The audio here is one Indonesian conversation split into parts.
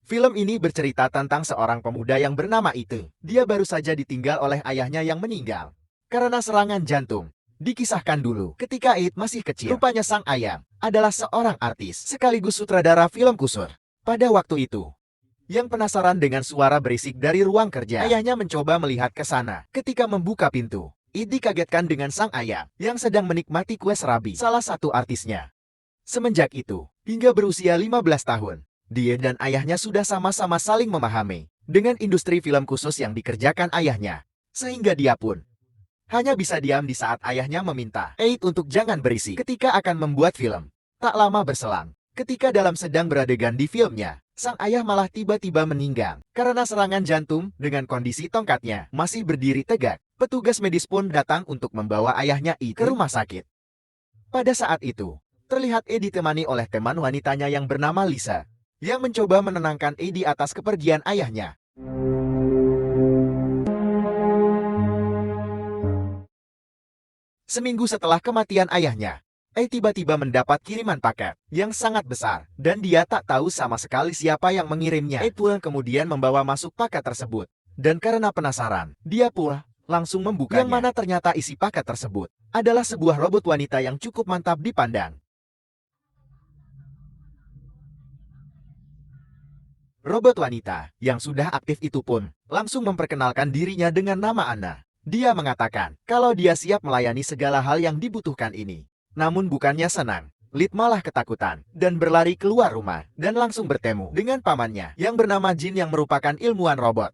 Film ini bercerita tentang seorang pemuda yang bernama Itu. Dia baru saja ditinggal oleh ayahnya yang meninggal karena serangan jantung. Dikisahkan dulu, ketika It masih kecil, rupanya sang ayah adalah seorang artis sekaligus sutradara film kusur. Pada waktu itu, yang penasaran dengan suara berisik dari ruang kerja, ayahnya mencoba melihat ke sana. Ketika membuka pintu, It dikagetkan dengan sang ayah yang sedang menikmati kue serabi, salah satu artisnya. Semenjak itu, hingga berusia 15 tahun, dia dan ayahnya sudah sama-sama saling memahami dengan industri film khusus yang dikerjakan ayahnya. Sehingga dia pun hanya bisa diam di saat ayahnya meminta It untuk jangan berisik ketika akan membuat film. Tak lama berselang, ketika dalam sedang beradegan di filmnya, sang ayah malah tiba-tiba meninggal karena serangan jantung dengan kondisi tongkatnya masih berdiri tegak. Petugas medis pun datang untuk membawa ayahnya It ke rumah sakit. Pada saat itu, terlihat It ditemani oleh teman wanitanya yang bernama Lisa, yang mencoba menenangkan It di atas kepergian ayahnya. Seminggu setelah kematian ayahnya, It tiba-tiba mendapat kiriman paket yang sangat besar, dan dia tak tahu sama sekali siapa yang mengirimnya. It pun kemudian membawa masuk paket tersebut, dan karena penasaran, dia pula langsung membukanya. Yang mana ternyata isi paket tersebut adalah sebuah robot wanita yang cukup mantap dipandang. Robot wanita yang sudah aktif itu pun langsung memperkenalkan dirinya dengan nama Anna. Dia mengatakan kalau dia siap melayani segala hal yang dibutuhkan ini. Namun bukannya senang, Lid malah ketakutan dan berlari keluar rumah dan langsung bertemu dengan pamannya yang bernama Jin yang merupakan ilmuwan robot.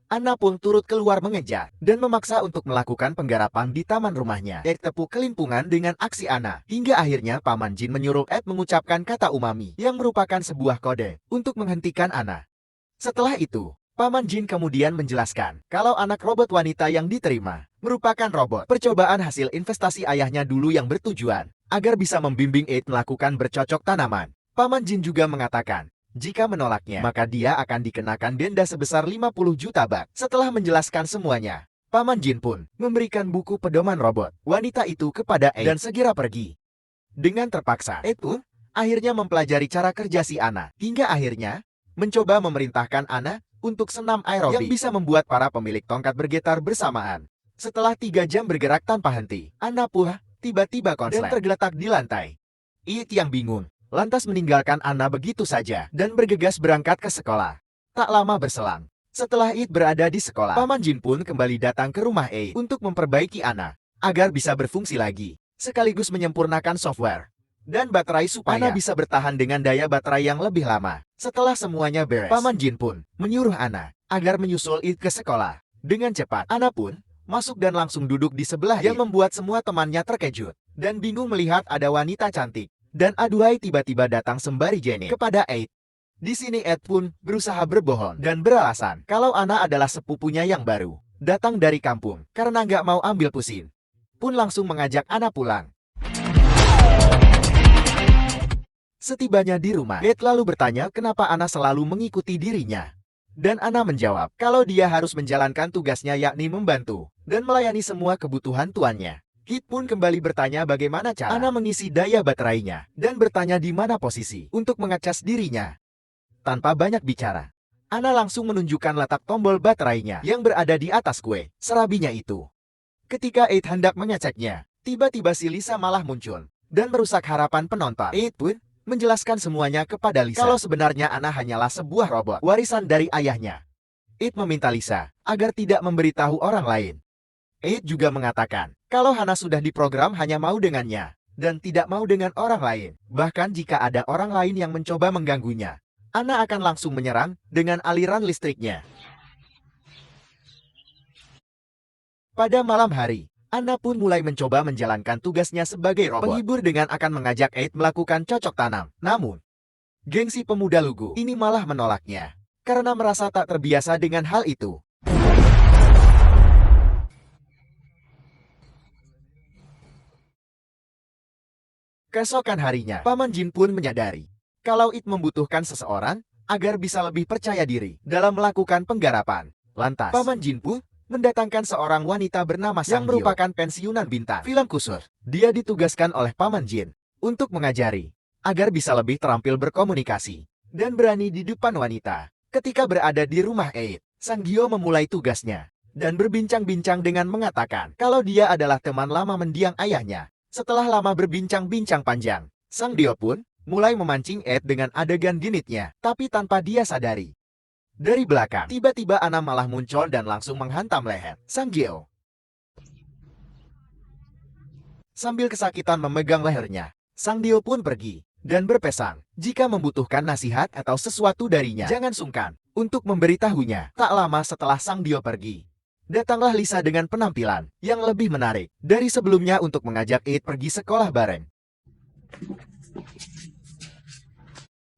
Anna pun turut keluar mengejar dan memaksa untuk melakukan penggarapan di taman rumahnya. Ed tepuk kelimpungan dengan aksi Anna, hingga akhirnya paman Jin menyuruh Ed mengucapkan kata umami yang merupakan sebuah kode untuk menghentikan Anna. Setelah itu, paman Jin kemudian menjelaskan kalau anak robot wanita yang diterima merupakan robot percobaan hasil investasi ayahnya dulu yang bertujuan agar bisa membimbing Ed melakukan bercocok tanaman. Paman Jin juga mengatakan, jika menolaknya, maka dia akan dikenakan denda sebesar 50 juta bat. Setelah menjelaskan semuanya, paman Jin pun memberikan buku pedoman robot wanita itu kepada Ed dan segera pergi. Dengan terpaksa, Ed pun akhirnya mempelajari cara kerja si Anna, hingga akhirnya mencoba memerintahkan Anna untuk senam aerobik yang bisa membuat para pemilik tongkat bergetar bersamaan. Setelah 3 jam bergerak tanpa henti, Anna pun tiba-tiba konslet dan tergeletak di lantai. It yang bingung lantas meninggalkan Anna begitu saja dan bergegas berangkat ke sekolah. Tak lama berselang, setelah It berada di sekolah, paman Jin pun kembali datang ke rumah It untuk memperbaiki Anna agar bisa berfungsi lagi, sekaligus menyempurnakan software dan baterai supaya Anna bisa bertahan dengan daya baterai yang lebih lama. Setelah semuanya beres, paman Jin pun menyuruh Anna agar menyusul It ke sekolah. Dengan cepat, Anna pun masuk dan langsung duduk di sebelah yang membuat semua temannya terkejut dan bingung melihat ada wanita cantik. Dan aduhai tiba-tiba datang sembari Jenny kepada Ed. Di sini Ed pun berusaha berbohong dan beralasan kalau Anna adalah sepupunya yang baru datang dari kampung karena nggak mau ambil pusing. Pun langsung mengajak Anna pulang. Setibanya di rumah, Ed lalu bertanya kenapa Anna selalu mengikuti dirinya. Dan Anna menjawab kalau dia harus menjalankan tugasnya yakni membantu dan melayani semua kebutuhan tuannya. It pun kembali bertanya bagaimana cara Anna mengisi daya baterainya dan bertanya di mana posisi untuk mengecas dirinya. Tanpa banyak bicara, Anna langsung menunjukkan letak tombol baterainya yang berada di atas kue serabinya itu. Ketika It hendak mengeceknya, tiba-tiba si Lisa malah muncul dan merusak harapan penonton. It pun menjelaskan semuanya kepada Lisa kalau sebenarnya Anna hanyalah sebuah robot warisan dari ayahnya. It meminta Lisa agar tidak memberitahu orang lain. It juga mengatakan kalau Hana sudah diprogram hanya mau dengannya dan tidak mau dengan orang lain. Bahkan jika ada orang lain yang mencoba mengganggunya, Anna akan langsung menyerang dengan aliran listriknya. Pada malam hari, Anna pun mulai mencoba menjalankan tugasnya sebagai robot penghibur dengan akan mengajak Ed melakukan cocok tanam. Namun, gengsi pemuda lugu ini malah menolaknya karena merasa tak terbiasa dengan hal itu. Keesokan harinya, paman Jin pun menyadari kalau It membutuhkan seseorang agar bisa lebih percaya diri dalam melakukan penggarapan. Lantas, paman Jin pun mendatangkan seorang wanita bernama Sang yang merupakan pensiunan bintang film kusur. Dia ditugaskan oleh paman Jin untuk mengajari agar bisa lebih terampil berkomunikasi dan berani di depan wanita. Ketika berada di rumah Eid, Sang Gyo memulai tugasnya dan berbincang-bincang dengan mengatakan kalau dia adalah teman lama mendiang ayahnya. Setelah lama berbincang-bincang panjang, Sang Dio pun mulai memancing Eid dengan adegan genitnya, tapi tanpa dia sadari. Dari belakang, tiba-tiba Ana malah muncul dan langsung menghantam leher Sang Gyo. Sambil kesakitan memegang lehernya, Sang Dio pun pergi dan berpesan, jika membutuhkan nasihat atau sesuatu darinya, jangan sungkan untuk memberitahunya. Tak lama setelah Sang Dio pergi, datanglah Lisa dengan penampilan yang lebih menarik dari sebelumnya untuk mengajak Eid pergi sekolah bareng.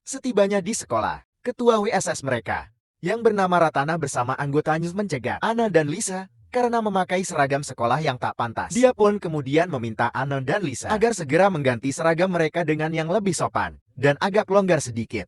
Setibanya di sekolah, ketua WSS mereka, yang bernama Ratana bersama anggotanya mencegat Ana dan Lisa karena memakai seragam sekolah yang tak pantas. Dia pun kemudian meminta Ana dan Lisa agar segera mengganti seragam mereka dengan yang lebih sopan dan agak longgar sedikit.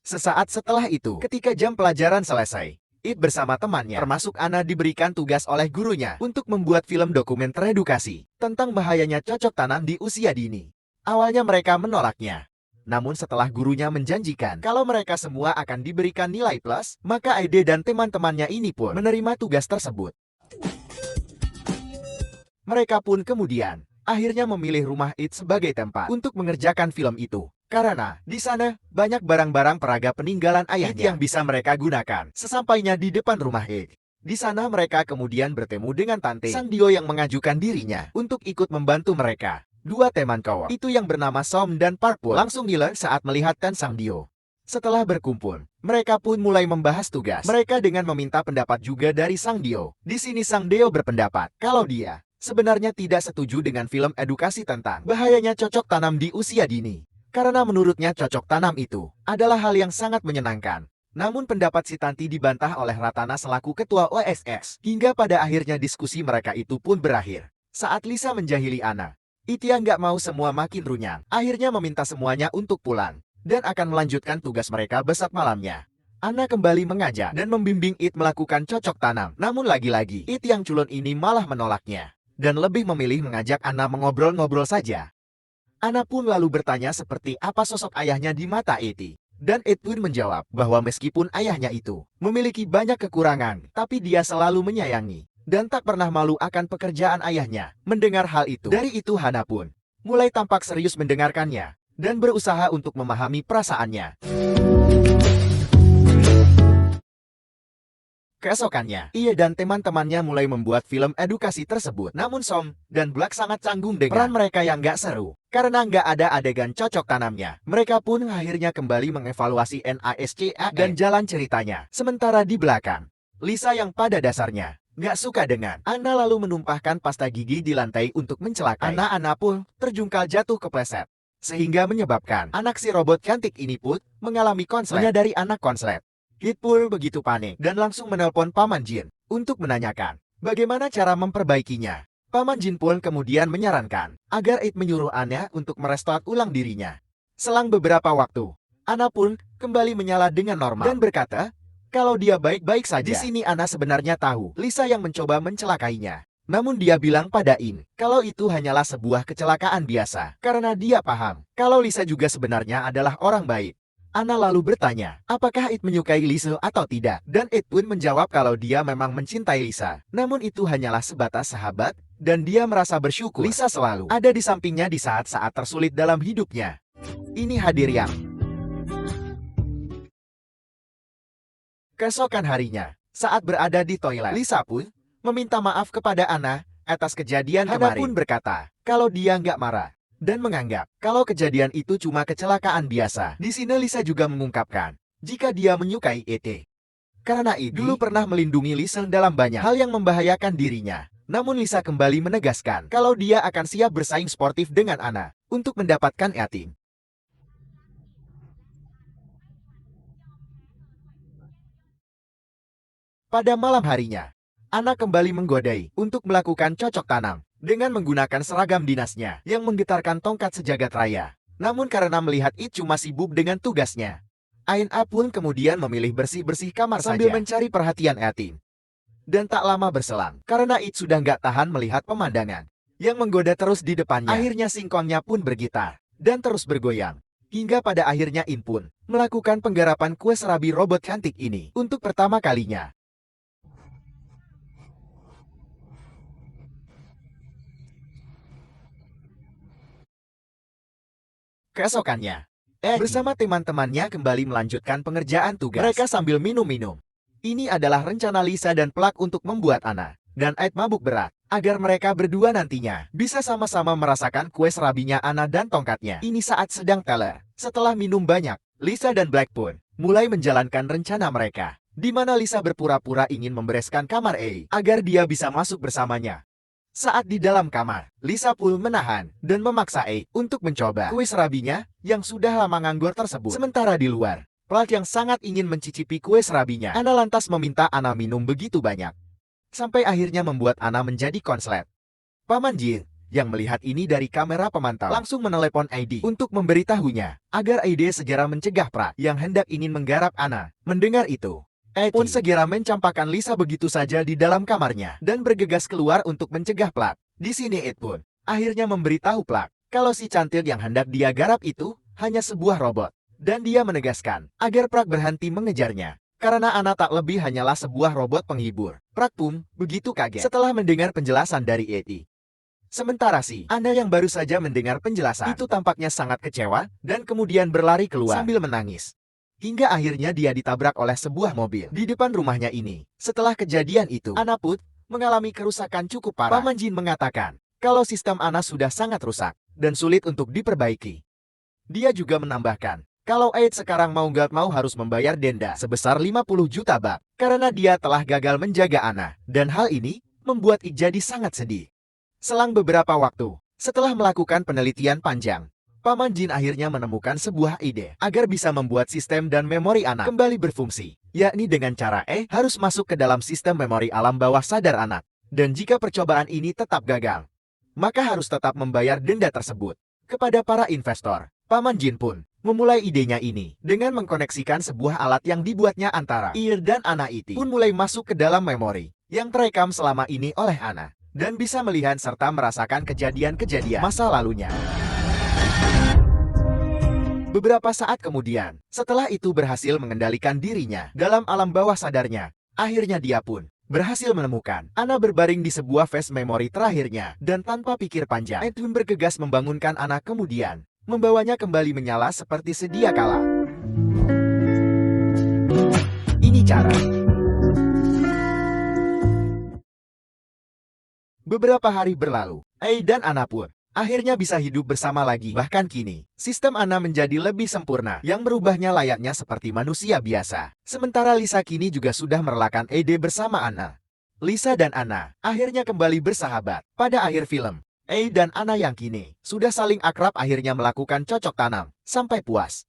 Sesaat setelah itu, ketika jam pelajaran selesai, Eid bersama temannya, termasuk Ana, diberikan tugas oleh gurunya untuk membuat film dokumenter edukasi tentang bahayanya cocok tanam di usia dini. Awalnya mereka menolaknya. Namun setelah gurunya menjanjikan kalau mereka semua akan diberikan nilai plus, maka Aide dan teman-temannya ini pun menerima tugas tersebut. Mereka pun kemudian akhirnya memilih rumah Eid sebagai tempat untuk mengerjakan film itu. Karena di sana banyak barang-barang peraga peninggalan ayahnya yang bisa mereka gunakan. Sesampainya di depan rumah Eid, di sana mereka kemudian bertemu dengan Tante Sang Dio yang mengajukan dirinya untuk ikut membantu mereka. Dua teman kawan itu yang bernama Som dan Park pun langsung gila saat melihatkan Sang Dio. Setelah berkumpul, mereka pun mulai membahas tugas mereka dengan meminta pendapat juga dari Sang Dio. Di sini Sang Dio berpendapat kalau dia sebenarnya tidak setuju dengan film edukasi tentang bahayanya cocok tanam di usia dini. Karena menurutnya cocok tanam itu adalah hal yang sangat menyenangkan. Namun pendapat si Tanti dibantah oleh Ratana selaku ketua OSS. Hingga pada akhirnya diskusi mereka itu pun berakhir saat Lisa menjahili Ana. Itia nggak mau semua makin runyam. Akhirnya meminta semuanya untuk pulang dan akan melanjutkan tugas mereka besok malamnya. Ana kembali mengajak dan membimbing It melakukan cocok tanam. Namun lagi-lagi, It yang culun ini malah menolaknya dan lebih memilih mengajak Ana mengobrol-ngobrol saja. Ana pun lalu bertanya seperti apa sosok ayahnya di mata It. Dan It pun menjawab bahwa meskipun ayahnya itu memiliki banyak kekurangan, tapi dia selalu menyayangi dan tak pernah malu akan pekerjaan ayahnya. Mendengar hal itu, dari itu Hana pun mulai tampak serius mendengarkannya dan berusaha untuk memahami perasaannya. Keesokannya, ia dan teman-temannya mulai membuat film edukasi tersebut. Namun Som dan Black sangat canggung dengan peran mereka yang gak seru. Karena nggak ada adegan cocok tanamnya. Mereka pun akhirnya kembali mengevaluasi NASCA dan jalan ceritanya. Sementara di belakang, Lisa yang pada dasarnya nggak suka dengan Ana lalu menumpahkan pasta gigi di lantai untuk mencelakai Ana pun terjungkal jatuh kepleset. Sehingga menyebabkan anak si robot cantik ini pun mengalami konslet. Menyadari anak konslet, It pun begitu panik dan langsung menelpon Paman Jin untuk menanyakan bagaimana cara memperbaikinya. Paman Jin pun kemudian menyarankan agar It menyuruh Ana untuk merestart ulang dirinya. Selang beberapa waktu, Ana pun kembali menyala dengan normal dan berkata kalau dia baik-baik saja. Di sini Ana sebenarnya tahu Lisa yang mencoba mencelakainya. Namun dia bilang pada In kalau itu hanyalah sebuah kecelakaan biasa karena dia paham kalau Lisa juga sebenarnya adalah orang baik. Ana lalu bertanya, apakah It menyukai Lisa atau tidak? Dan It pun menjawab kalau dia memang mencintai Lisa. Namun itu hanyalah sebatas sahabat, dan dia merasa bersyukur Lisa selalu ada di sampingnya di saat-saat tersulit dalam hidupnya. Ini hadir yang keesokan harinya, saat berada di toilet, Lisa pun meminta maaf kepada Ana atas kejadian kemarin. Ana pun berkata kalau dia nggak marah dan menganggap kalau kejadian itu cuma kecelakaan biasa. Di sini Lisa juga mengungkapkan jika dia menyukai ET. Karena It dulu pernah melindungi Lisa dalam banyak hal yang membahayakan dirinya. Namun Lisa kembali menegaskan kalau dia akan siap bersaing sportif dengan Ana untuk mendapatkan ET. Pada malam harinya, Ana kembali menggodai untuk melakukan cocok tanam dengan menggunakan seragam dinasnya yang menggetarkan tongkat sejagat raya. Namun karena melihat It cuma sibuk dengan tugasnya, Aina pun kemudian memilih bersih-bersih kamar sambil mencari perhatian Etin. Dan tak lama berselang, karena It sudah nggak tahan melihat pemandangan yang menggoda terus di depannya. Akhirnya singkongnya pun bergitar dan terus bergoyang. Hingga pada akhirnya In pun melakukan penggarapan kue serabi robot cantik ini untuk pertama kalinya. Keesokannya, bersama teman-temannya kembali melanjutkan pengerjaan tugas. Mereka sambil minum-minum. Ini adalah rencana Lisa dan Plak untuk membuat Anna dan Ed mabuk berat, agar mereka berdua nantinya bisa sama-sama merasakan kue serabinya Anna dan tongkatnya. Ini saat sedang teler. Setelah minum banyak, Lisa dan Black pun mulai menjalankan rencana mereka, di mana Lisa berpura-pura ingin membereskan kamar A agar dia bisa masuk bersamanya. Saat di dalam kamar, Lisa pun menahan dan memaksa A untuk mencoba kue serabinya yang sudah lama nganggur tersebut. Sementara di luar, Plak yang sangat ingin mencicipi kue serabinya, Anna lantas meminta Anna minum begitu banyak, sampai akhirnya membuat Anna menjadi konslet. Paman Jin, yang melihat ini dari kamera pemantau, langsung menelepon Aidi untuk memberitahunya agar Aidi segera mencegah Plak yang hendak ingin menggarap Anna. Mendengar itu, Aidi pun segera mencampakkan Lisa begitu saja di dalam kamarnya dan bergegas keluar untuk mencegah Plak. Di sini Aidi pun akhirnya memberitahu Plak kalau si cantil yang hendak dia garap itu hanya sebuah robot, dan dia menegaskan agar Plak berhenti mengejarnya, karena Anna tak lebih hanyalah sebuah robot penghibur. Plak pun begitu kaget setelah mendengar penjelasan dari Eti. Sementara si Anna yang baru saja mendengar penjelasan itu tampaknya sangat kecewa dan kemudian berlari keluar sambil menangis. Hingga akhirnya dia ditabrak oleh sebuah mobil di depan rumahnya ini. Setelah kejadian itu, Anna pun mengalami kerusakan cukup parah. Paman Jin mengatakan kalau sistem Anna sudah sangat rusak dan sulit untuk diperbaiki. Dia juga menambahkan kalau Aid sekarang mau nggak mau harus membayar denda sebesar 50 juta bak, karena dia telah gagal menjaga Anna, dan hal ini membuat Aid jadi sangat sedih. Selang beberapa waktu, setelah melakukan penelitian panjang, Paman Jin akhirnya menemukan sebuah ide agar bisa membuat sistem dan memori anak kembali berfungsi, yakni dengan cara harus masuk ke dalam sistem memori alam bawah sadar anak. Dan jika percobaan ini tetap gagal, maka harus tetap membayar denda tersebut. Kepada para investor, Paman Jin pun memulai idenya ini dengan mengkoneksikan sebuah alat yang dibuatnya antara Ir dan Anna itu pun mulai masuk ke dalam memori yang terekam selama ini oleh Anna, dan bisa melihat serta merasakan kejadian-kejadian masa lalunya. Beberapa saat kemudian, setelah itu berhasil mengendalikan dirinya dalam alam bawah sadarnya, akhirnya dia pun berhasil menemukan Anna berbaring di sebuah flash memory terakhirnya, dan tanpa pikir panjang, Edwin bergegas membangunkan Anna kemudian membawanya kembali menyala seperti sedia kala. Ini cara. Beberapa hari berlalu, Ai dan Anna pun akhirnya bisa hidup bersama lagi. Bahkan kini, sistem Anna menjadi lebih sempurna yang merubahnya layaknya seperti manusia biasa. Sementara Lisa kini juga sudah merelakan Ede bersama Anna. Lisa dan Anna akhirnya kembali bersahabat. Pada akhir film, Ai dan Anna yang kini sudah saling akrab akhirnya melakukan cocok tanam sampai puas.